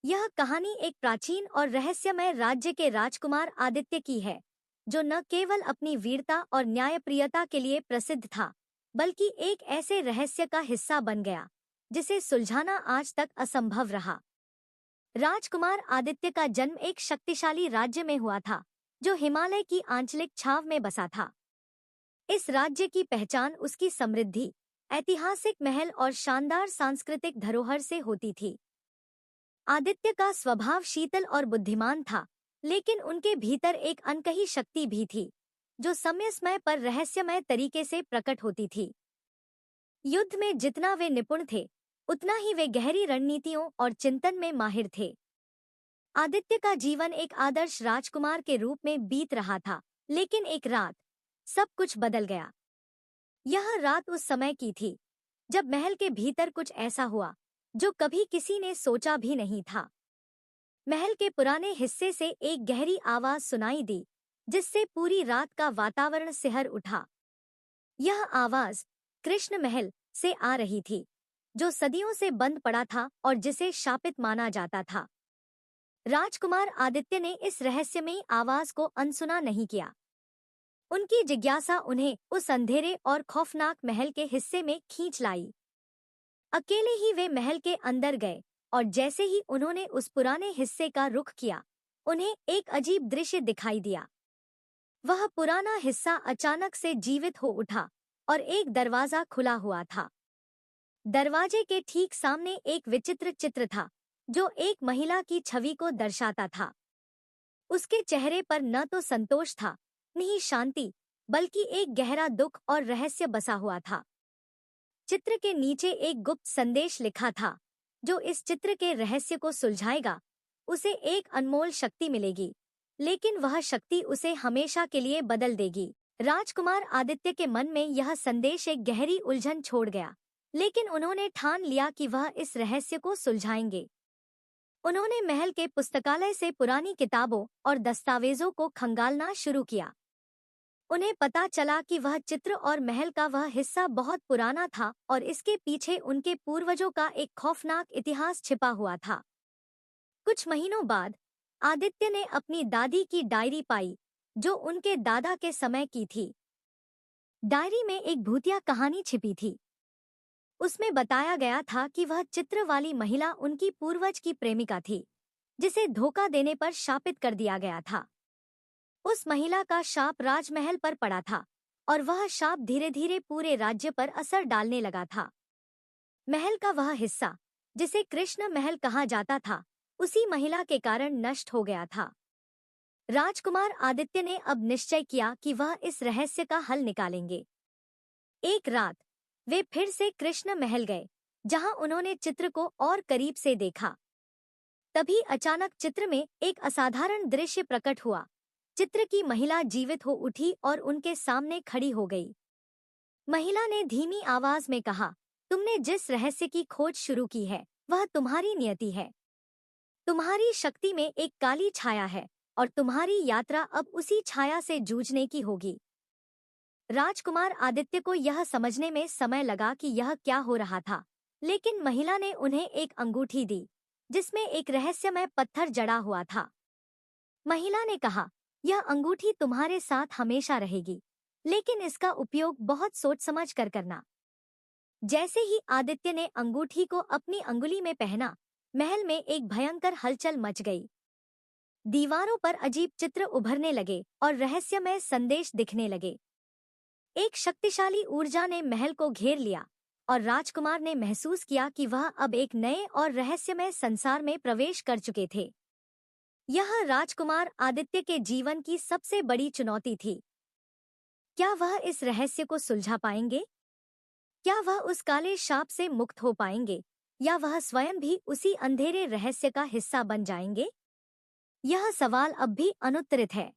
यह कहानी एक प्राचीन और रहस्यमय राज्य के राजकुमार आदित्य की है, जो न केवल अपनी वीरता और न्यायप्रियता के लिए प्रसिद्ध था, बल्कि एक ऐसे रहस्य का हिस्सा बन गया, जिसे सुलझाना आज तक असंभव रहा। राजकुमार आदित्य का जन्म एक शक्तिशाली राज्य में हुआ था, जो हिमालय की आंचलिक छाव में बसा था। इस राज्य की पहचान उसकी समृद्धि, ऐतिहासिक महल और शानदार सांस्कृतिक धरोहर से होती थी। आदित्य का स्वभाव शीतल और बुद्धिमान था, लेकिन उनके भीतर एक अनकही शक्ति भी थी, जो समय समय पर रहस्यमय तरीके से प्रकट होती थी। युद्ध में जितना वे निपुण थे, उतना ही वे गहरी रणनीतियों और चिंतन में माहिर थे। आदित्य का जीवन एक आदर्श राजकुमार के रूप में बीत रहा था, लेकिन एक रात सब कुछ बदल गया। यह रात उस समय की थी, जब महल के भीतर कुछ ऐसा हुआ जो कभी किसी ने सोचा भी नहीं था। महल के पुराने हिस्से से एक गहरी आवाज सुनाई दी, जिससे पूरी रात का वातावरण सिहर उठा। यह आवाज कृष्ण महल से आ रही थी, जो सदियों से बंद पड़ा था और जिसे शापित माना जाता था। राजकुमार आदित्य ने इस रहस्यमयी आवाज को अनसुना नहीं किया। उनकी जिज्ञासा उन्हें उस अंधेरे और खौफनाक महल के हिस्से में खींच लाई। अकेले ही वे महल के अंदर गए, और जैसे ही उन्होंने उस पुराने हिस्से का रुख किया, उन्हें एक अजीब दृश्य दिखाई दिया। वह पुराना हिस्सा अचानक से जीवित हो उठा और एक दरवाजा खुला हुआ था। दरवाजे के ठीक सामने एक विचित्र चित्र था, जो एक महिला की छवि को दर्शाता था। उसके चेहरे पर न तो संतोष था, न ही शांति, बल्कि एक गहरा दुख और रहस्य बसा हुआ था। चित्र के नीचे एक गुप्त संदेश लिखा था, जो इस चित्र के रहस्य को सुलझाएगा, उसे एक अनमोल शक्ति मिलेगी, लेकिन वह शक्ति उसे हमेशा के लिए बदल देगी। राजकुमार आदित्य के मन में यह संदेश एक गहरी उलझन छोड़ गया, लेकिन उन्होंने ठान लिया कि वह इस रहस्य को सुलझाएंगे। उन्होंने महल के पुस्तकालय से पुरानी किताबों और दस्तावेजों को खंगालना शुरू किया। उन्हें पता चला कि वह चित्र और महल का वह हिस्सा बहुत पुराना था और इसके पीछे उनके पूर्वजों का एक खौफनाक इतिहास छिपा हुआ था। कुछ महीनों बाद आदित्य ने अपनी दादी की डायरी पाई, जो उनके दादा के समय की थी। डायरी में एक भूतिया कहानी छिपी थी। उसमें बताया गया था कि वह चित्र वाली महिला उनकी पूर्वज की प्रेमिका थी, जिसे धोखा देने पर शापित कर दिया गया था। उस महिला का शाप राजमहल पर पड़ा था, और वह शाप धीरे धीरे पूरे राज्य पर असर डालने लगा था। महल का वह हिस्सा, जिसे कृष्ण महल कहा जाता था, उसी महिला के कारण नष्ट हो गया था। राजकुमार आदित्य ने अब निश्चय किया कि वह इस रहस्य का हल निकालेंगे। एक रात वे फिर से कृष्ण महल गए, जहां उन्होंने चित्र को और करीब से देखा। तभी अचानक चित्र में एक असाधारण दृश्य प्रकट हुआ। चित्र की महिला जीवित हो उठी और उनके सामने खड़ी हो गई। महिला ने धीमी आवाज में कहा, तुमने जिस रहस्य की खोज शुरू की है, वह तुम्हारी नियति है। तुम्हारी शक्ति में एक काली छाया है, और तुम्हारी यात्रा अब उसी छाया से जूझने की होगी। राजकुमार आदित्य को यह समझने में समय लगा कि यह क्या हो रहा था, लेकिन महिला ने उन्हें एक अंगूठी दी, जिसमें एक रहस्यमय पत्थर जड़ा हुआ था। महिला ने कहा, यह अंगूठी तुम्हारे साथ हमेशा रहेगी, लेकिन इसका उपयोग बहुत सोच समझ कर करना। जैसे ही आदित्य ने अंगूठी को अपनी अंगुली में पहना, महल में एक भयंकर हलचल मच गई। दीवारों पर अजीब चित्र उभरने लगे और रहस्यमय संदेश दिखने लगे। एक शक्तिशाली ऊर्जा ने महल को घेर लिया, और राजकुमार ने महसूस किया कि वह अब एक नए और रहस्यमय संसार में प्रवेश कर चुके थे। यह राजकुमार आदित्य के जीवन की सबसे बड़ी चुनौती थी। क्या वह इस रहस्य को सुलझा पाएंगे? क्या वह उस काले शाप से मुक्त हो पाएंगे, या वह स्वयं भी उसी अंधेरे रहस्य का हिस्सा बन जाएंगे? यह सवाल अब भी अनुत्तरित है।